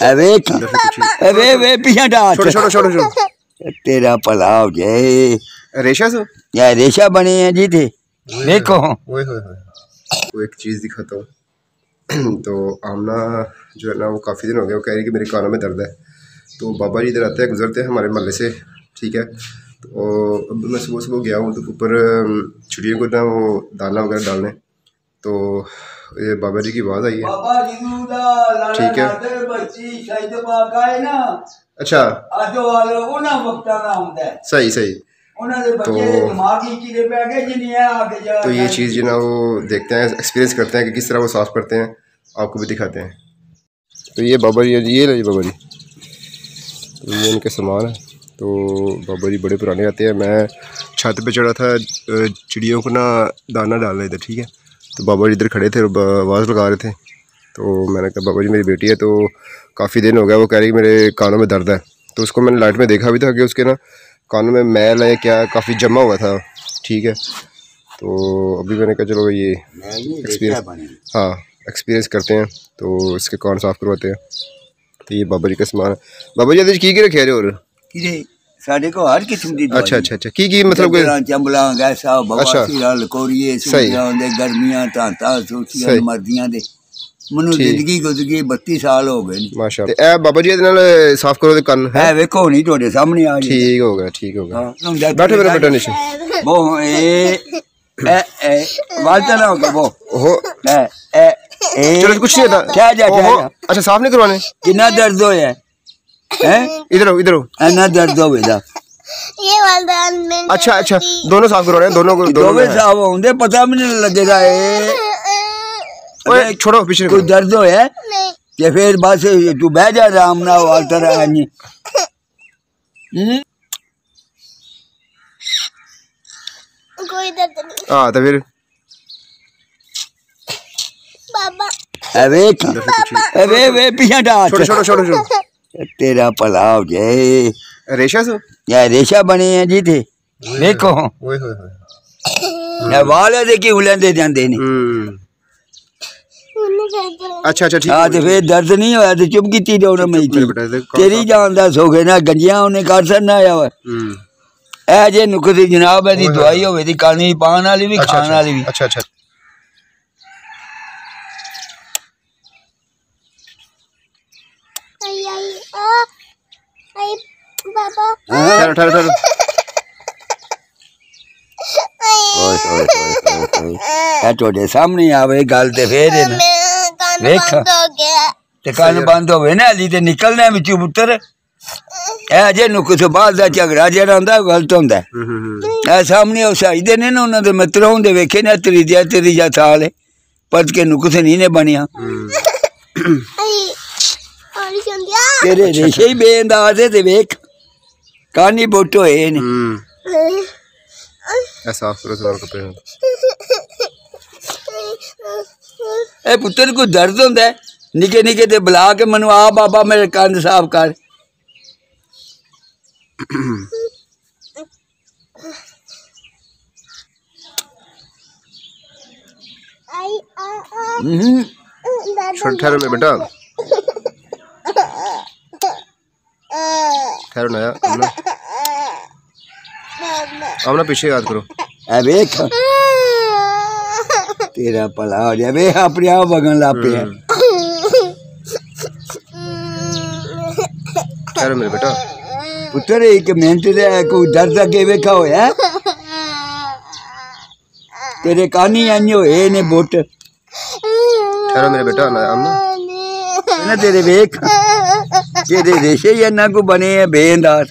अरे अरे वे पिछा डाल छोड़ो छोड़ो छोड़ो तेरा भला हो जाए। रेशा से या रेशा बने हैं जी थे देखो। ओए होए होए, वो एक चीज़ दिखाता हूँ। तो आमना जो है ना वो काफ़ी दिन हो गया, वो कह रही कि मेरे कानों में दर्द है। तो बाबा जी इधर आते हैं, गुजरते हैं हमारे मोहल्ले से, ठीक है। तो अब मैं सुबह सुबह गया हूँ तो ऊपर चिड़ियों को ना वो दाना वगैरह डालने, तो ये बाबा जी की आवाज़ आई है, ठीक है। अच्छा सही सही। तो ये चीज़ जो ना वो देखते हैं, एक्सपीरियंस करते हैं कि किस तरह वो साफ़ करते हैं, आपको भी दिखाते हैं। तो ये बाबा जी, ये रहे बाबा जी, तो ये इनके सामान है। तो बाबा जी बड़े पुराने आते हैं। मैं छत पे चढ़ा था चिड़ियों को ना दाना डाल रहे थे, ठीक है। तो बाबा जी इधर खड़े थे, आवाज़ लगा रहे थे। तो मैंने कहा बाबा जी मेरी बेटी है, तो काफ़ी दिन हो गया, वो कह रही कि मेरे कानों में दर्द है। तो उसको मैंने लाइट में देखा भी था कि उसके ना कानों में मैल है क्या काफ़ी जमा हुआ था, ठीक है। तो अभी मैंने कहा चलो ये एक्सपीरियंस, हाँ एक्सपीरियंस करते हैं, तो इसके कान साफ़ करवाते हैं। तो ये बाबा जी का सामान है। बाबा जी की रखे और साढ़े को हर किस्म की अच्छा अच्छा अच्छा की मतलब चंबला गैसा बवासीर लकोरिए सूजियां गर्मियां तांता सूचियां मर्दियां दे मनु जिंदगी गुजरी 32 साल हो गए माशाअल्लाह। ए बाबा जी दे नाल साफ करो दे कान है वेखो नहीं तोड़े सामने आ ठीक हो गया बैठो मेरा बेटा नीचे वो ए वालता ना होगा वो हो चलो कुछ नहीं था क्या जा अच्छा साफ नहीं करवाने कितना दर्द होया है इधर हो ना दर्द हो बेटा ये वाला अच्छा अच्छा दोनों साफ करवाने दोनों साफ होंगे पता भी नहीं लगेगा। ओए छोड़ो पीछे कोई दर्द होया कि फिर बस तू बह जा आराम ना वालता रहा नहीं कोई दर्द नहीं। हाँ तो फिर बाबा अरे वे पिछा डाल छोड़ो छोड़ो छोड़ो तेरा भला हो जाए। रेशा से या रेशा बने हैं जी थे देखो। ओए होए होए वाल है कि उलंदे जाते ने। अच्छा अच्छा ठीक है तो फिर दर्द नहीं होया तो चुप की डोर में तेरी जान दा सोगे ना गंजियां उन्हें कर सकना आया हुआ ए जे नुकती जनाब है दी दवाई होवे दी कानी पान वाली भी खाने वाली भी। अच्छा अच्छा बाबा ठहरो तोड़े सामने आवे गल ते फिर वेख ते कान बंद होवे ना अली ते निकलना विचों पुत्तर ए जे नुक्स बाल दा झगड़ा जेड़ा हुंदा गलत हुंदा ए सामने ओ साइदे ने ना उन्हां दे मित्र हुंदे वेखे ना त्रीजा साल पद के नुक्स नहीं ने बनिया तेरे रेशे ही बेअंदाज है ते वेख कानी बोटो है ने ऐसा साफ कपड़े ए पुत्र को दर्द होंदा है निके निके ते बुला के मनु आ बाबा मेरे कान साफ कर ठहरो मेरे बेटा ठहरो नया आमना पीछे याद करो ए वेख तेरा भला हो जाए वे अपने आप वगन ला पे है। ठहरो मेरे बेटा पुत्र एक मिनट दे कोई दर्द अगे वेखा होया तेरे कानी आनी होए ने बोट ठहरो मेरे बेटा ना तेरे वेख तेरे रेशे ही ना को बने हैं बेअंदाज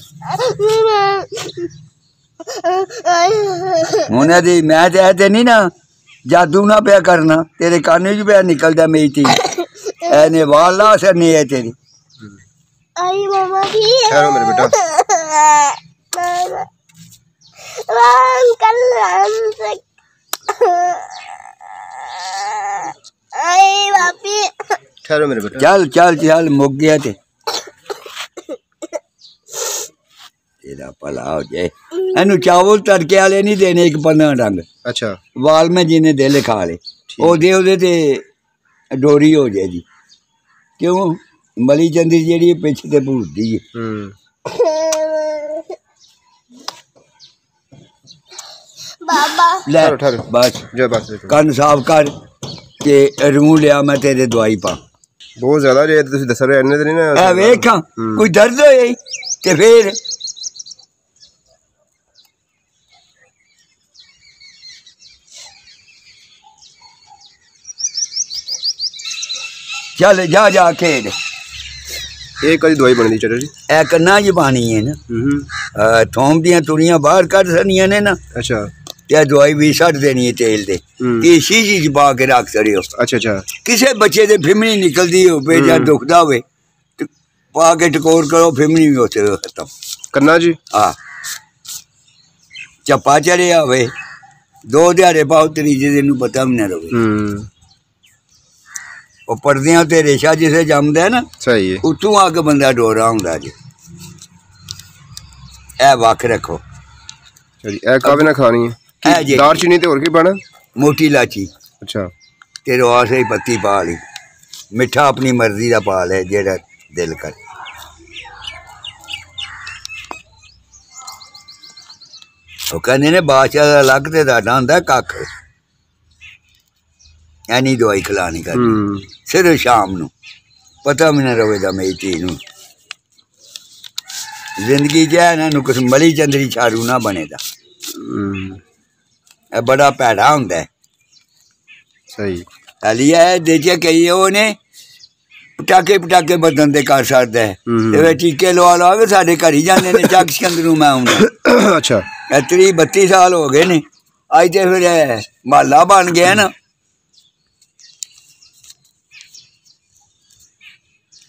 होने दी मैं ते नहीं ना जादू ना पे करना तेरे कान च पे निकलदा मेरी थी एने वाला असर नहीं है तेरी आई मामा भी ठहरो मेरे बेटा अंकल आई बापी ठहरो मेरे बेटा चल चल चल मुक गया ते तेरा भला हो जाए एनू चावल तड़के वाले नहीं देने एक 15 डंग अच्छा वाल में जिन्हें दिल खा ले ओ दे ते डोरी हो जाएगी क्यों ਮਲੀ ਚੰਦੀ ਜਿਹੜੀ ਪਿੱਛ ਤੇ ਭੂਰਦੀ ਹੈ। बाबा ਲੈ ठहरो। ਬਸ जा बस ਕੰਨ ਸਾਫ਼ ਕਰ ਤੇ ਰੂ ਲਿਆ ਮੈਂ ਤੇਰੇ ਦਵਾਈ ਪਾ। बहुत ज़्यादा जे तुसीं दस रहे इन्ने तो नहीं ना ਇਹ ਵੇਖਾਂ ਕੋਈ ਦਰਦ ਹੋਏ ਤੇ ਫੇਰ ਚੱਲ ਜਾ ਖੇਡ। ਇਹ ਕਦੀ ਦਵਾਈ ਬਣਦੀ ਚਾਚਾ ਜੀ? ਇਹ ਕੰਨਾਂ 'ਚ ਪਾਣੀ ਹੈ ਨਾ, ਥੋਮ ਦੀਆਂ ਤੁਰੀਆਂ ਬਾਹਰ ਕੱਢ ਸਨੀਆਂ ਨੇ ਨਾ, ਅੱਛਾ ਤੇ ਇਹ ਦਵਾਈ ਵੀ ਛੱਡ ਦੇਣੀ ਹੈ ਤੇਲ ਦੇ। ਇਹ ਸ਼ੀਸ਼ੀ 'ਚ ਪਾ ਕੇ ਰੱਖ ਛੜਿਓ। ਅੱਛਾ ਕਿਸੇ ਬੱਚੇ ਦੇ ਫਿਮਣੀ ਨਿਕਲਦੀ ਹੋਵੇ ਜਾਂ ਦੁਖਦਾ ਹੋਵੇ ਤੇ ਪਾ ਕੇ ਟਕੋਰ ਕਰੋ, ਫਿਮਣੀ ਵੀ ਉੱਥੇ ਖਤਮ। ਕੰਨਾਂ ਜੀ? ਹਾਂ, ਚੱਪਾ ਚੜਿਆ ਹੋਵੇ 2 ਦਿਹਾੜੇ ਪਾਓ, ਤੀਜੇ ਦਿਨ ਨੂੰ ਪਤਾ ਵੀ ਨਾ ਰਵੇ। ਉਹ ਪਰਦਿਆਂ ਤੇ ਰੇਸ਼ਾ ਜਿਸੇ ਜੰਮਦਾ ਨਾ, ਸਹੀ ਹੈ, ਉੱਥੋਂ ਆ ਕੇ ਬੰਦਾ ਡੋਰਾ ਹੁੰਦਾ ਜੀ। ਇਹ ਵੱਖ ਰੱਖੋ। ਜੀ ਇਹ ਕਾਹਦੇ ਨਾਲ ਖਾਣੀ ਹੈ? ਇਹ ਜੀ ਦਾਲਚੀਨੀ ਤੇ ਹੋਰ ਕੀ ਪਾਣਾ? ਮੋਟੀ ਇਲਾਚੀ ਅੱਛਾ ਤੇ ਰੋਆਸੇ ਹੀ ਪੱਤੀ ਪਾ ਲਈ, ਮਿੱਠਾ ਆਪਣੀ ਮਰਜ਼ੀ ਦਾ ਪਾ ਲੈ ਜਿਹੜਾ ਦਿਲ ਕਰ। ਉਹ ਕਹਿੰਦੇ ਨੇ ਬਾਦਸ਼ਾਹ ਦਾ ਅਲੱਗ ਤੇ ਤੁਹਾਡਾ ਹੁੰਦਾ ਕੱਖ। ਐਨੀ ਦਵਾਈ ਖਿਲਾਣੀ ਕਰ ਸਿਰਫ ਸ਼ਾਮ ਨੂੰ, ਪਤਾ ਵੀ ਨਾ ਰਵੇ ਦਾ ਮੇਰੀ ਧੀ ਨੂੰ। ਜ਼ਿੰਦਗੀ 'ਚ ਇਹਨਾਂ ਨੂੰ ਕੁਛ ਮਲੀ ਚੰਦਰੀ ਛਾਰੂ ਨਾ ਬਣੇ ਦਾ, ਇਹ ਬੜਾ ਭੈੜਾ ਹੁੰਦਾ। ਸਹੀ ਹਾਲੀ ਇਹ ਦੇਖਿਆ ਕਈ ਉਹ ਨੇ ਪਟਾਕੇ ਬਦਨ ਦੇ ਕਰ ਸਕਦਾ ਹੈ, ਤੇ ਟੀਕੇ ਲਵਾ ਕੇ ਸਾਡੇ ਘਰ ਹੀ ਜਾਂਦੇ ਨੇ। ਚੱਕ ਸਿਕੰਦਰ ਨੂੰ ਮੈਂ ਆਉਂਦਾ। ਅੱਛਾ 30-32 ਸਾਲ ਹੋ ਗਏ ਨੇ ਅੱਜ ਤੇ ਫਿਰ ਮਹੱਲਾ ਬਣ ਗਿਆ ਨਾ।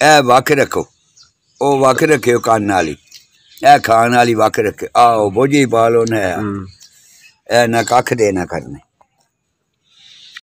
ਇਹ ਵੱਖ ਰੱਖੋ, ਉਹ ਵੱਖ ਰੱਖਿਓ ਕੰਨ ਵਾਲੀ, ਇਹ ਖਾਣ ਵਾਲੀ ਵੱਖ ਰੱਖਿਓ। ਆਹੋ ਬੋਝੀ ਪਾ ਲਓ ਨਾ, ਇਹ ਨਾ ਕੱਖ ਦੇ ਨਾ ਕਰਨੇ।